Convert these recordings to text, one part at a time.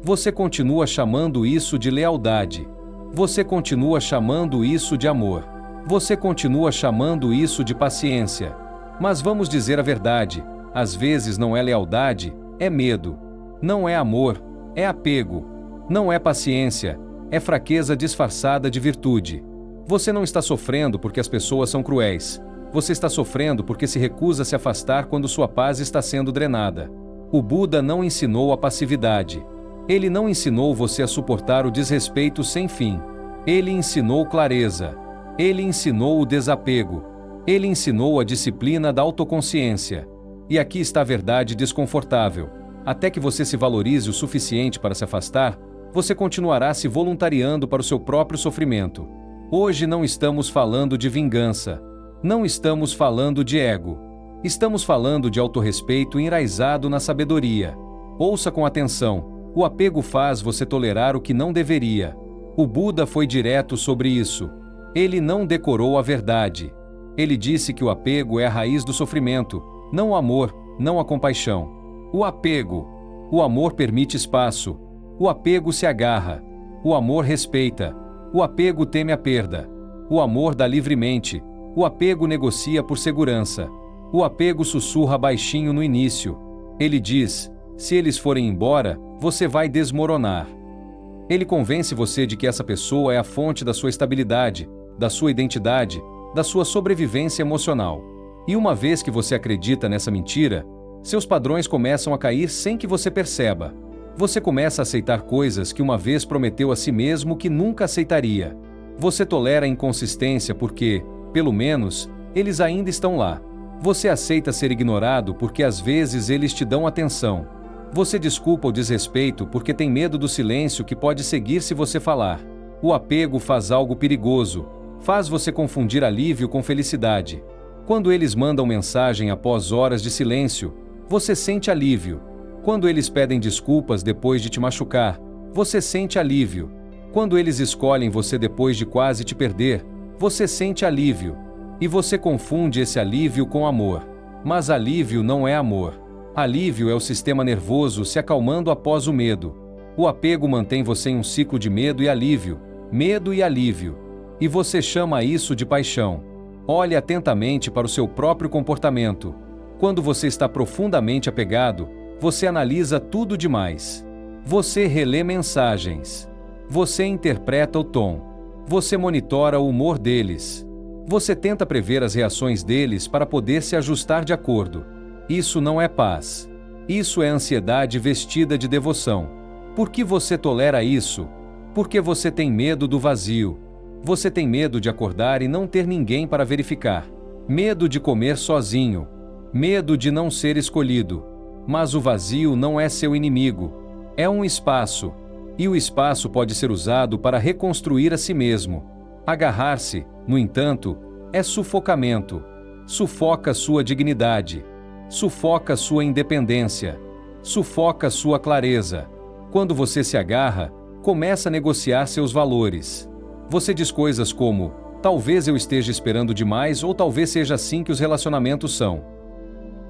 Você continua chamando isso de lealdade. Você continua chamando isso de amor. Você continua chamando isso de paciência. Mas vamos dizer a verdade, às vezes não é lealdade, é medo. Não é amor, é apego. Não é paciência, é fraqueza disfarçada de virtude. Você não está sofrendo porque as pessoas são cruéis. Você está sofrendo porque se recusa a se afastar quando sua paz está sendo drenada. O Buda não ensinou a passividade. Ele não ensinou você a suportar o desrespeito sem fim. Ele ensinou clareza. Ele ensinou o desapego. Ele ensinou a disciplina da autoconsciência. E aqui está a verdade desconfortável. Até que você se valorize o suficiente para se afastar, você continuará se voluntariando para o seu próprio sofrimento. Hoje não estamos falando de vingança. Não estamos falando de ego. Estamos falando de autorrespeito enraizado na sabedoria. Ouça com atenção. O apego faz você tolerar o que não deveria. O Buda foi direto sobre isso. Ele não decorou a verdade. Ele disse que o apego é a raiz do sofrimento, não o amor, não a compaixão. O apego. O amor permite espaço. O apego se agarra. O amor respeita. O apego teme a perda. O amor dá livremente. O apego negocia por segurança. O apego sussurra baixinho no início. Ele diz: se eles forem embora, você vai desmoronar. Ele convence você de que essa pessoa é a fonte da sua estabilidade, da sua identidade, da sua sobrevivência emocional. E uma vez que você acredita nessa mentira, seus padrões começam a cair sem que você perceba. Você começa a aceitar coisas que uma vez prometeu a si mesmo que nunca aceitaria. Você tolera a inconsistência porque, pelo menos, eles ainda estão lá. Você aceita ser ignorado porque às vezes eles te dão atenção. Você desculpa o desrespeito porque tem medo do silêncio que pode seguir se você falar. O apego faz algo perigoso. Faz você confundir alívio com felicidade. Quando eles mandam mensagem após horas de silêncio, você sente alívio. Quando eles pedem desculpas depois de te machucar, você sente alívio. Quando eles escolhem você depois de quase te perder, você sente alívio. E você confunde esse alívio com amor. Mas alívio não é amor. Alívio é o sistema nervoso se acalmando após o medo. O apego mantém você em um ciclo de medo e alívio. Medo e alívio. E você chama isso de paixão. Olhe atentamente para o seu próprio comportamento. Quando você está profundamente apegado, você analisa tudo demais. Você relê mensagens. Você interpreta o tom. Você monitora o humor deles. Você tenta prever as reações deles para poder se ajustar de acordo. Isso não é paz. Isso é ansiedade vestida de devoção. Por que você tolera isso? Porque você tem medo do vazio. Você tem medo de acordar e não ter ninguém para verificar. Medo de comer sozinho. Medo de não ser escolhido. Mas o vazio não é seu inimigo. É um espaço. E o espaço pode ser usado para reconstruir a si mesmo. Agarrar-se, no entanto, é sufocamento. Sufoca sua dignidade. Sufoca sua independência. Sufoca sua clareza. Quando você se agarra, começa a negociar seus valores. Você diz coisas como: talvez eu esteja esperando demais ou talvez seja assim que os relacionamentos são.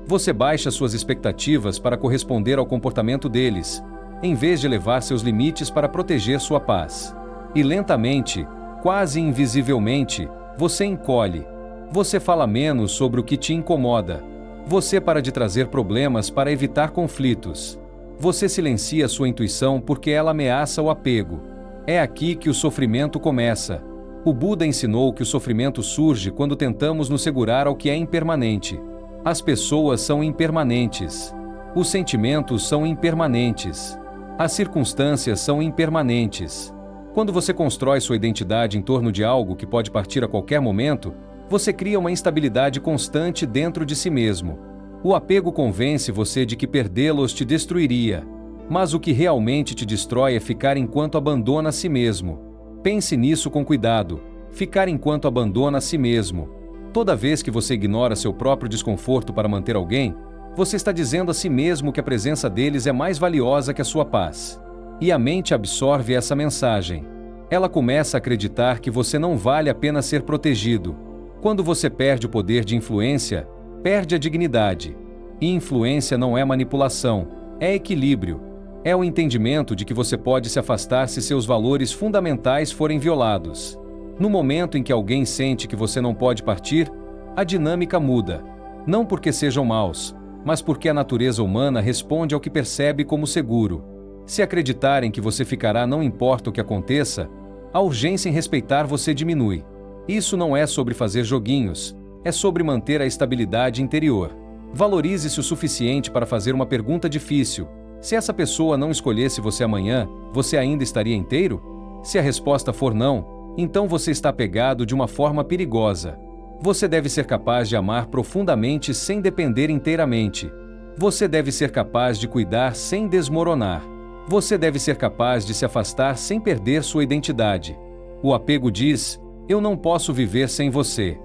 Você baixa suas expectativas para corresponder ao comportamento deles, em vez de elevar seus limites para proteger sua paz. E lentamente, quase invisivelmente, você encolhe. Você fala menos sobre o que te incomoda. Você para de trazer problemas para evitar conflitos. Você silencia sua intuição porque ela ameaça o apego. É aqui que o sofrimento começa. O Buda ensinou que o sofrimento surge quando tentamos nos segurar ao que é impermanente. As pessoas são impermanentes. Os sentimentos são impermanentes. As circunstâncias são impermanentes. Quando você constrói sua identidade em torno de algo que pode partir a qualquer momento, você cria uma instabilidade constante dentro de si mesmo. O apego convence você de que perdê-los te destruiria. Mas o que realmente te destrói é ficar enquanto abandona a si mesmo. Pense nisso com cuidado. Ficar enquanto abandona a si mesmo. Toda vez que você ignora seu próprio desconforto para manter alguém, você está dizendo a si mesmo que a presença deles é mais valiosa que a sua paz. E a mente absorve essa mensagem. Ela começa a acreditar que você não vale a pena ser protegido. Quando você perde o poder de influência, perde a dignidade. E influência não é manipulação, é equilíbrio. É o entendimento de que você pode se afastar se seus valores fundamentais forem violados. No momento em que alguém sente que você não pode partir, a dinâmica muda. Não porque sejam maus, mas porque a natureza humana responde ao que percebe como seguro. Se acreditarem que você ficará não importa o que aconteça, a urgência em respeitar você diminui. Isso não é sobre fazer joguinhos, é sobre manter a estabilidade interior. Valorize-se o suficiente para fazer uma pergunta difícil. Se essa pessoa não escolhesse você amanhã, você ainda estaria inteiro? Se a resposta for não, então você está apegado de uma forma perigosa. Você deve ser capaz de amar profundamente sem depender inteiramente. Você deve ser capaz de cuidar sem desmoronar. Você deve ser capaz de se afastar sem perder sua identidade. O apego diz: eu não posso viver sem você.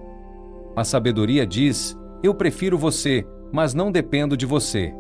A sabedoria diz: eu prefiro você, mas não dependo de você.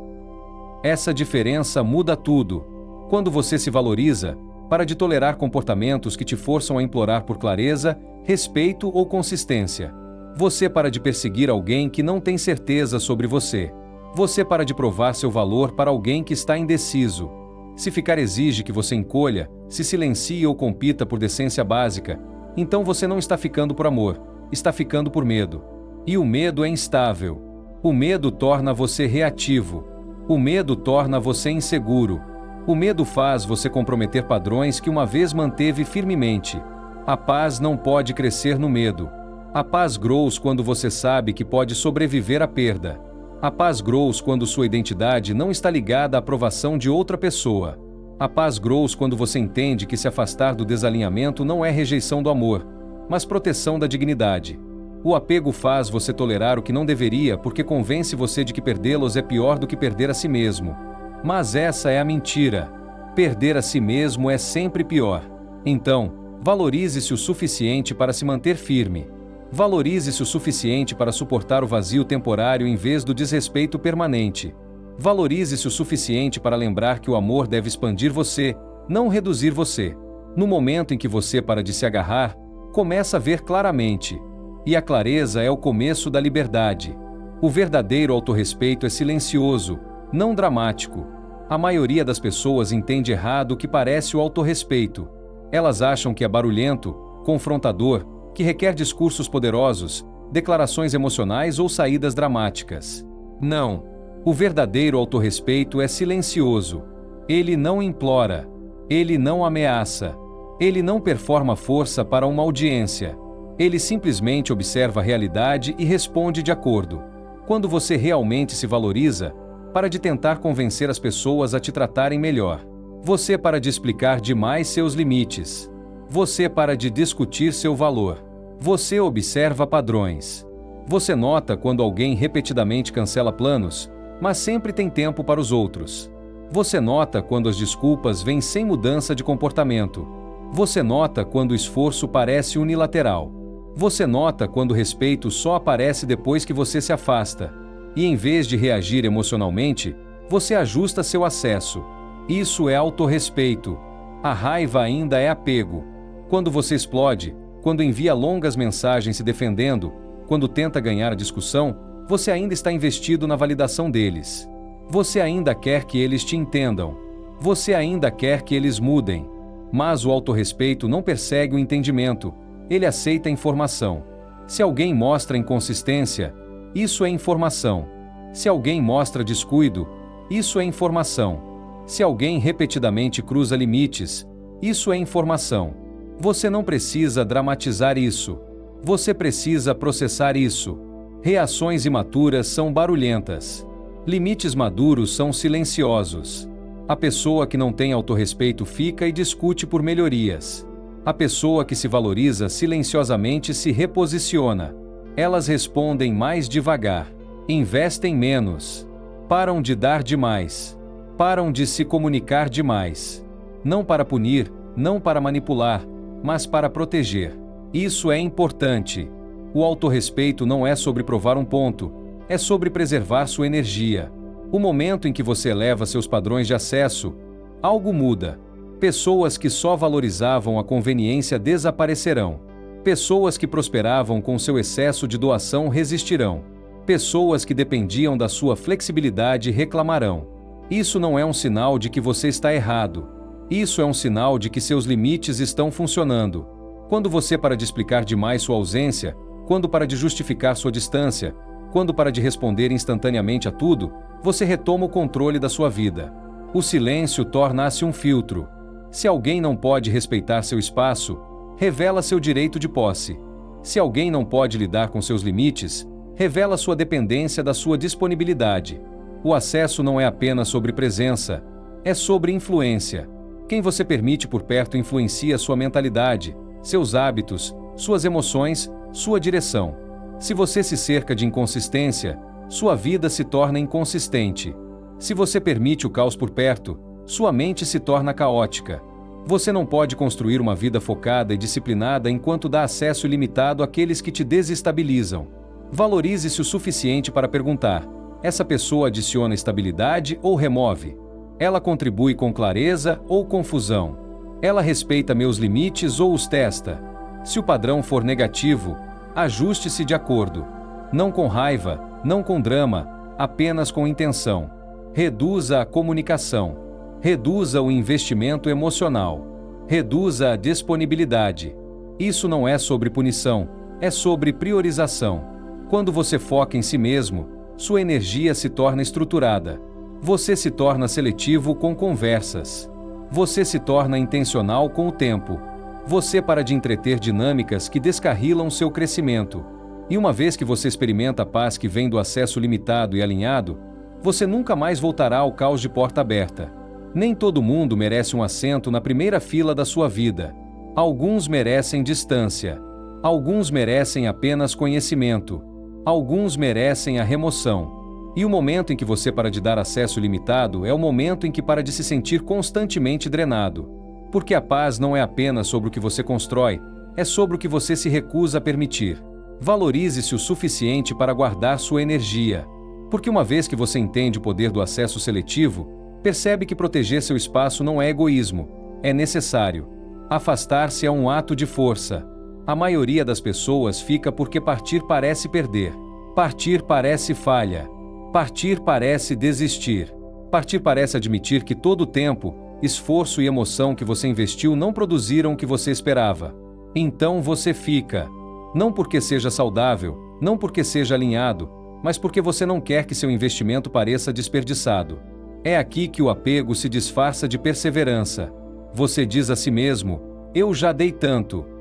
Essa diferença muda tudo. Quando você se valoriza, para de tolerar comportamentos que te forçam a implorar por clareza, respeito ou consistência. Você para de perseguir alguém que não tem certeza sobre você. Você para de provar seu valor para alguém que está indeciso. Se ficar exige que você encolha, se silencie ou compita por decência básica, então você não está ficando por amor, está ficando por medo. E o medo é instável. O medo torna você reativo. O medo torna você inseguro. O medo faz você comprometer padrões que uma vez manteve firmemente. A paz não pode crescer no medo. A paz grows quando você sabe que pode sobreviver à perda. A paz grows quando sua identidade não está ligada à aprovação de outra pessoa. A paz grows quando você entende que se afastar do desalinhamento não é rejeição do amor, mas proteção da dignidade. O apego faz você tolerar o que não deveria porque convence você de que perdê-los é pior do que perder a si mesmo. Mas essa é a mentira. Perder a si mesmo é sempre pior. Então, valorize-se o suficiente para se manter firme. Valorize-se o suficiente para suportar o vazio temporário em vez do desrespeito permanente. Valorize-se o suficiente para lembrar que o amor deve expandir você, não reduzir você. No momento em que você para de se agarrar, começa a ver claramente. E a clareza é o começo da liberdade. O verdadeiro autorrespeito é silencioso, não dramático. A maioria das pessoas entende errado o que parece o autorrespeito. Elas acham que é barulhento, confrontador, que requer discursos poderosos, declarações emocionais ou saídas dramáticas. Não. O verdadeiro autorrespeito é silencioso. Ele não implora. Ele não ameaça. Ele não performa força para uma audiência. Ele simplesmente observa a realidade e responde de acordo. Quando você realmente se valoriza, para de tentar convencer as pessoas a te tratarem melhor. Você para de explicar demais seus limites. Você para de discutir seu valor. Você observa padrões. Você nota quando alguém repetidamente cancela planos, mas sempre tem tempo para os outros. Você nota quando as desculpas vêm sem mudança de comportamento. Você nota quando o esforço parece unilateral. Você nota quando o respeito só aparece depois que você se afasta. E em vez de reagir emocionalmente, você ajusta seu acesso. Isso é autorrespeito. A raiva ainda é apego. Quando você explode, quando envia longas mensagens se defendendo, quando tenta ganhar a discussão, você ainda está investido na validação deles. Você ainda quer que eles te entendam. Você ainda quer que eles mudem. Mas o autorrespeito não persegue o entendimento. Ele aceita a informação. Se alguém mostra inconsistência, isso é informação. Se alguém mostra descuido, isso é informação. Se alguém repetidamente cruza limites, isso é informação. Você não precisa dramatizar isso. Você precisa processar isso. Reações imaturas são barulhentas. Limites maduros são silenciosos. A pessoa que não tem autorrespeito fica e discute por melhorias. A pessoa que se valoriza silenciosamente se reposiciona. Elas respondem mais devagar. Investem menos. Param de dar demais. Param de se comunicar demais. Não para punir, não para manipular, mas para proteger. Isso é importante. O autorrespeito não é sobre provar um ponto, é sobre preservar sua energia. O momento em que você eleva seus padrões de acesso, algo muda. Pessoas que só valorizavam a conveniência desaparecerão. Pessoas que prosperavam com seu excesso de doação resistirão. Pessoas que dependiam da sua flexibilidade reclamarão. Isso não é um sinal de que você está errado. Isso é um sinal de que seus limites estão funcionando. Quando você para de explicar demais sua ausência, quando para de justificar sua distância, quando para de responder instantaneamente a tudo, você retoma o controle da sua vida. O silêncio torna-se um filtro. Se alguém não pode respeitar seu espaço, revela seu direito de posse. Se alguém não pode lidar com seus limites, revela sua dependência da sua disponibilidade. O acesso não é apenas sobre presença, é sobre influência. Quem você permite por perto influencia sua mentalidade, seus hábitos, suas emoções, sua direção. Se você se cerca de inconsistência, sua vida se torna inconsistente. Se você permite o caos por perto, sua mente se torna caótica. Você não pode construir uma vida focada e disciplinada enquanto dá acesso ilimitado àqueles que te desestabilizam. Valorize-se o suficiente para perguntar: essa pessoa adiciona estabilidade ou remove? Ela contribui com clareza ou confusão? Ela respeita meus limites ou os testa? Se o padrão for negativo, ajuste-se de acordo. Não com raiva, não com drama, apenas com intenção. Reduza a comunicação. Reduza o investimento emocional. Reduza a disponibilidade. Isso não é sobre punição, é sobre priorização. Quando você foca em si mesmo, sua energia se torna estruturada. Você se torna seletivo com conversas. Você se torna intencional com o tempo. Você para de entreter dinâmicas que descarrilam seu crescimento. E uma vez que você experimenta a paz que vem do acesso limitado e alinhado, você nunca mais voltará ao caos de porta aberta. Nem todo mundo merece um assento na primeira fila da sua vida. Alguns merecem distância. Alguns merecem apenas conhecimento. Alguns merecem a remoção. E o momento em que você para de dar acesso limitado é o momento em que para de se sentir constantemente drenado. Porque a paz não é apenas sobre o que você constrói, é sobre o que você se recusa a permitir. Valorize-se o suficiente para guardar sua energia. Porque uma vez que você entende o poder do acesso seletivo, percebe que proteger seu espaço não é egoísmo, é necessário. Afastar-se é um ato de força. A maioria das pessoas fica porque partir parece perder. Partir parece falha. Partir parece desistir. Partir parece admitir que todo o tempo, esforço e emoção que você investiu não produziram o que você esperava. Então você fica. Não porque seja saudável, não porque seja alinhado, mas porque você não quer que seu investimento pareça desperdiçado. É aqui que o apego se disfarça de perseverança. Você diz a si mesmo: eu já dei tanto.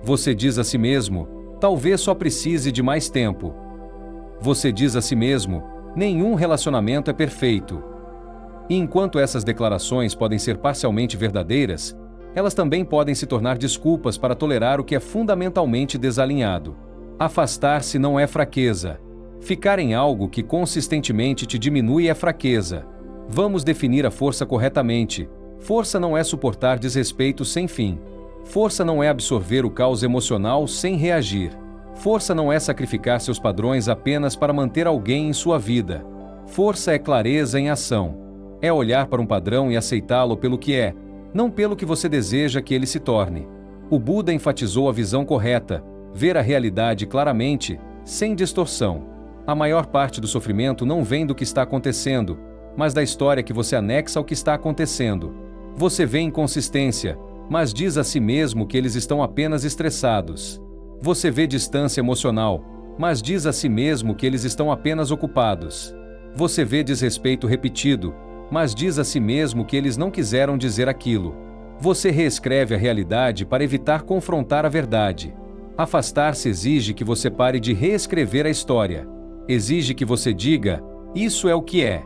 Você diz a si mesmo: talvez só precise de mais tempo. Você diz a si mesmo: nenhum relacionamento é perfeito. E enquanto essas declarações podem ser parcialmente verdadeiras, elas também podem se tornar desculpas para tolerar o que é fundamentalmente desalinhado. Afastar-se não é fraqueza. Ficar em algo que consistentemente te diminui é fraqueza. Vamos definir a força corretamente. Força não é suportar desrespeito sem fim. Força não é absorver o caos emocional sem reagir. Força não é sacrificar seus padrões apenas para manter alguém em sua vida. Força é clareza em ação. É olhar para um padrão e aceitá-lo pelo que é, não pelo que você deseja que ele se torne. O Buda enfatizou a visão correta, ver a realidade claramente, sem distorção. A maior parte do sofrimento não vem do que está acontecendo, mas da história que você anexa ao que está acontecendo. Você vê inconsistência, mas diz a si mesmo que eles estão apenas estressados. Você vê distância emocional, mas diz a si mesmo que eles estão apenas ocupados. Você vê desrespeito repetido, mas diz a si mesmo que eles não quiseram dizer aquilo. Você reescreve a realidade para evitar confrontar a verdade. Afastar-se exige que você pare de reescrever a história. Exige que você diga: isso é o que é.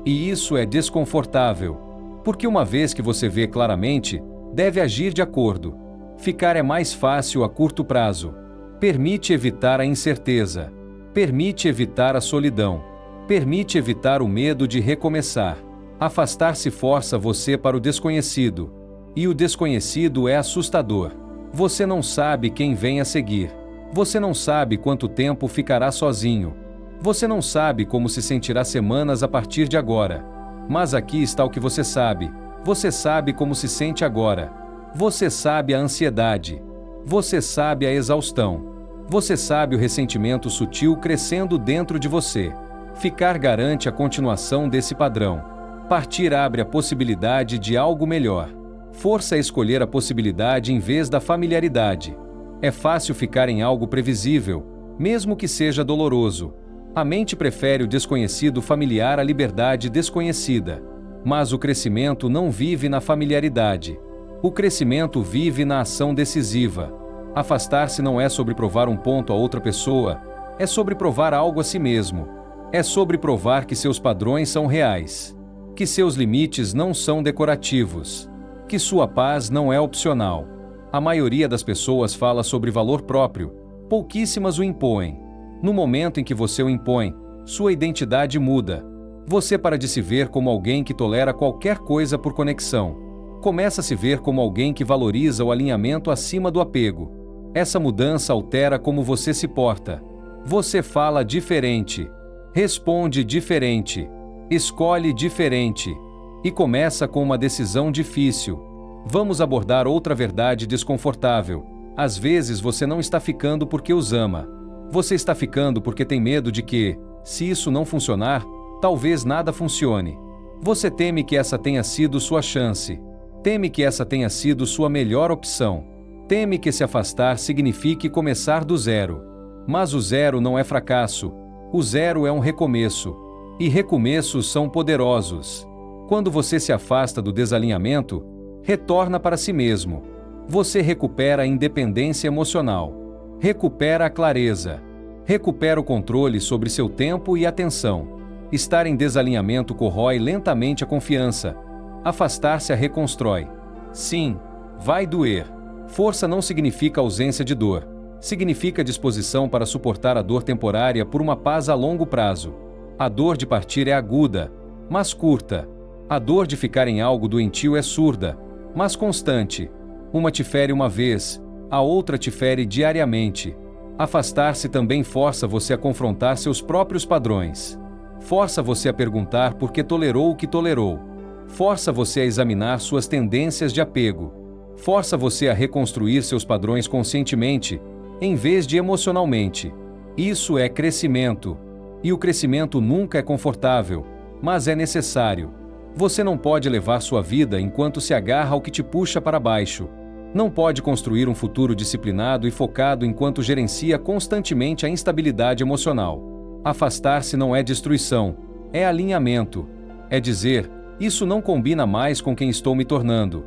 E isso é desconfortável. Porque uma vez que você vê claramente, deve agir de acordo. Ficar é mais fácil a curto prazo. Permite evitar a incerteza. Permite evitar a solidão. Permite evitar o medo de recomeçar. Afastar-se força você para o desconhecido. E o desconhecido é assustador. Você não sabe quem vem a seguir. Você não sabe quanto tempo ficará sozinho. Você não sabe como se sentirá semanas a partir de agora. Mas aqui está o que você sabe. Você sabe como se sente agora. Você sabe a ansiedade. Você sabe a exaustão. Você sabe o ressentimento sutil crescendo dentro de você. Ficar garante a continuação desse padrão. Partir abre a possibilidade de algo melhor. Força é escolher a possibilidade em vez da familiaridade. É fácil ficar em algo previsível, mesmo que seja doloroso. A mente prefere o desconhecido familiar à liberdade desconhecida. Mas o crescimento não vive na familiaridade. O crescimento vive na ação decisiva. Afastar-se não é sobre provar um ponto a outra pessoa, é sobre provar algo a si mesmo. É sobre provar que seus padrões são reais, que seus limites não são decorativos, que sua paz não é opcional. A maioria das pessoas fala sobre valor próprio, pouquíssimas o impõem. No momento em que você o impõe, sua identidade muda. Você para de se ver como alguém que tolera qualquer coisa por conexão. Começa a se ver como alguém que valoriza o alinhamento acima do apego. Essa mudança altera como você se porta. Você fala diferente, responde diferente, escolhe diferente. E começa com uma decisão difícil. Vamos abordar outra verdade desconfortável. Às vezes você não está ficando porque os ama. Você está ficando porque tem medo de que, se isso não funcionar, talvez nada funcione. Você teme que essa tenha sido sua chance. Teme que essa tenha sido sua melhor opção. Teme que se afastar signifique começar do zero. Mas o zero não é fracasso. O zero é um recomeço. E recomeços são poderosos. Quando você se afasta do desalinhamento, retorna para si mesmo. Você recupera a independência emocional. Recupera a clareza. Recupera o controle sobre seu tempo e atenção. Estar em desalinhamento corrói lentamente a confiança. Afastar-se a reconstrói. Sim, vai doer. Força não significa ausência de dor. Significa disposição para suportar a dor temporária por uma paz a longo prazo. A dor de partir é aguda, mas curta. A dor de ficar em algo doentio é surda, mas constante. Uma te fere uma vez, a outra te fere diariamente. Afastar-se também força você a confrontar seus próprios padrões. Força você a perguntar por que tolerou o que tolerou. Força você a examinar suas tendências de apego. Força você a reconstruir seus padrões conscientemente, em vez de emocionalmente. Isso é crescimento. E o crescimento nunca é confortável, mas é necessário. Você não pode levar sua vida enquanto se agarra ao que te puxa para baixo. Não pode construir um futuro disciplinado e focado enquanto gerencia constantemente a instabilidade emocional. Afastar-se não é destruição, é alinhamento. É dizer, isso não combina mais com quem estou me tornando.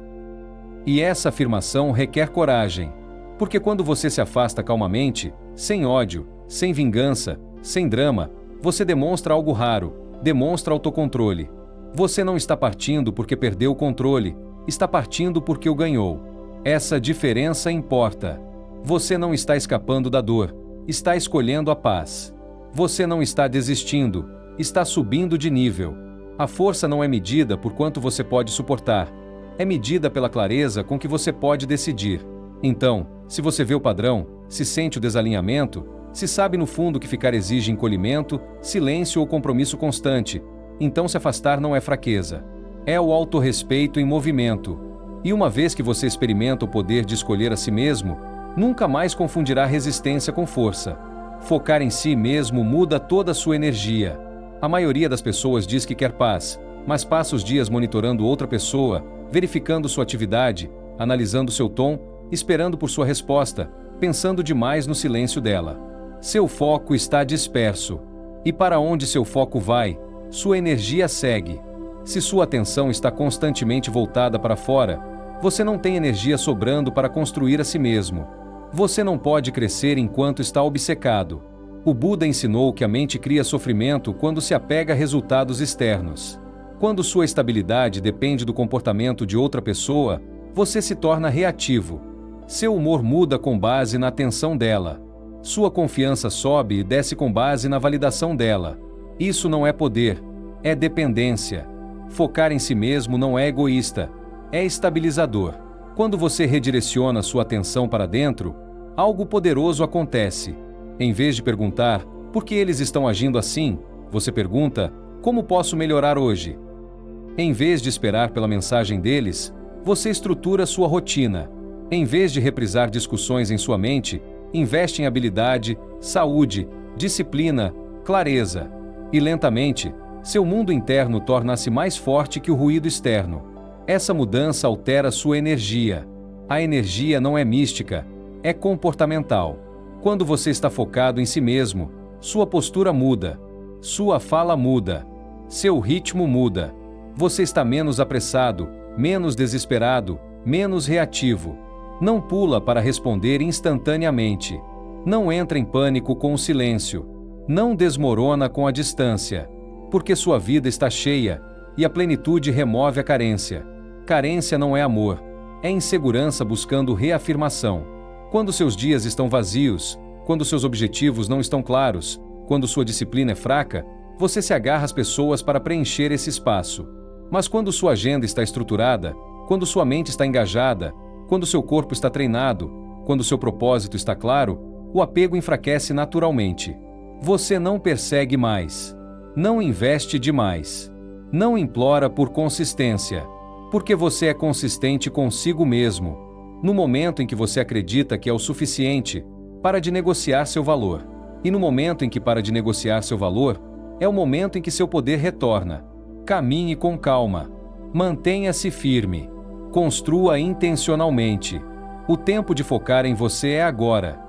E essa afirmação requer coragem. Porque quando você se afasta calmamente, sem ódio, sem vingança, sem drama, você demonstra algo raro, demonstra autocontrole. Você não está partindo porque perdeu o controle, está partindo porque o ganhou. Essa diferença importa. Você não está escapando da dor, está escolhendo a paz. Você não está desistindo, está subindo de nível. A força não é medida por quanto você pode suportar, é medida pela clareza com que você pode decidir. Então, se você vê o padrão, se sente o desalinhamento, se sabe no fundo que ficar exige encolhimento, silêncio ou compromisso constante, então se afastar não é fraqueza. É o autorrespeito em movimento. E uma vez que você experimenta o poder de escolher a si mesmo, nunca mais confundirá resistência com força. Focar em si mesmo muda toda a sua energia. A maioria das pessoas diz que quer paz, mas passa os dias monitorando outra pessoa, verificando sua atividade, analisando seu tom, esperando por sua resposta, pensando demais no silêncio dela. Seu foco está disperso. E para onde seu foco vai, sua energia segue. Se sua atenção está constantemente voltada para fora, você não tem energia sobrando para construir a si mesmo. Você não pode crescer enquanto está obcecado. O Buda ensinou que a mente cria sofrimento quando se apega a resultados externos. Quando sua estabilidade depende do comportamento de outra pessoa, você se torna reativo. Seu humor muda com base na atenção dela. Sua confiança sobe e desce com base na validação dela. Isso não é poder, é dependência. Focar em si mesmo não é egoísta, é estabilizador. Quando você redireciona sua atenção para dentro, algo poderoso acontece. Em vez de perguntar por que eles estão agindo assim, você pergunta: como posso melhorar hoje? Em vez de esperar pela mensagem deles, você estrutura sua rotina. Em vez de reprisar discussões em sua mente, investe em habilidade, saúde, disciplina, clareza. E lentamente, seu mundo interno torna-se mais forte que o ruído externo. Essa mudança altera sua energia. A energia não é mística, é comportamental. Quando você está focado em si mesmo, sua postura muda, sua fala muda, seu ritmo muda. Você está menos apressado, menos desesperado, menos reativo. Não pula para responder instantaneamente. Não entra em pânico com o silêncio. Não desmorona com a distância. Porque sua vida está cheia, e a plenitude remove a carência. Carência não é amor, é insegurança buscando reafirmação. Quando seus dias estão vazios, quando seus objetivos não estão claros, quando sua disciplina é fraca, você se agarra às pessoas para preencher esse espaço. Mas quando sua agenda está estruturada, quando sua mente está engajada, quando seu corpo está treinado, quando seu propósito está claro, o apego enfraquece naturalmente. Você não persegue mais. Não investe demais. Não implora por consistência. Porque você é consistente consigo mesmo. No momento em que você acredita que é o suficiente, para de negociar seu valor. E no momento em que para de negociar seu valor, é o momento em que seu poder retorna. Caminhe com calma. Mantenha-se firme. Construa intencionalmente. O tempo de focar em você é agora.